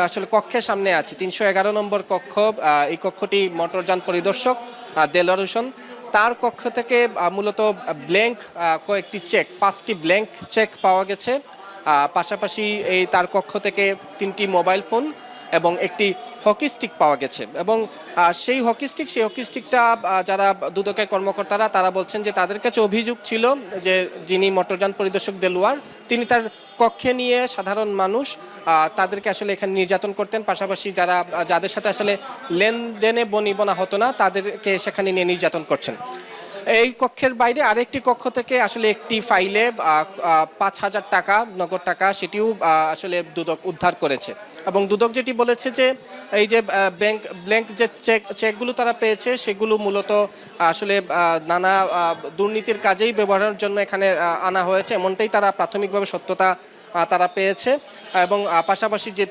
আসলে কক্ষের সামনে আছি, 311 নম্বর কক্ষ। এই কক্ষটি মোটরযান পরিদর্শক দেলোয়ার হোসেন, তার কক্ষ থেকে মূলত ব্ল্যাঙ্ক কয়েকটি চেক, 5টি ব্ল্যাঙ্ক চেক পাওয়া গেছে। পাশাপাশি এই তার কক্ষ থেকে 3টি মোবাইল ফোন এবং একটি হকি স্টিক পাওয়া গেছে। এবং সেই হকি স্টিকটা যারা দুদকের কর্মকর্তারা তারা বলছেন যে তাদের কাছে অভিযোগ ছিল যে যিনি মোটরযান পরিদর্শক দেলোয়ার, তিনি তার কক্ষে নিয়ে সাধারণ মানুষ তাদেরকে আসলে এখানে নির্যাতন করতেন। পাশাপাশি যাদের সাথে আসলে লেনদেনে বনিবনা হতো না তাদেরকে সেখানে নিয়ে নির্যাতন করছেন। এই কক্ষের বাইরে আরেকটি কক্ষ থেকে আসলে একটি ফাইলে 5,000 টাকা, নগদ টাকা, সেটিও আসলে দুদক উদ্ধার করেছে। এবং দুদক যেটি বলেছে যে এই যে ব্ল্যাঙ্ক যে চেকগুলো তারা পেয়েছে সেগুলো মূলত আসলে নানা দুর্নীতির কাজেই ব্যবহারের জন্য এখানে আনা হয়েছে, এমনটাই তারা প্রাথমিকভাবে সত্যতা তারা পেয়েছে। এবং পাশাপাশি যে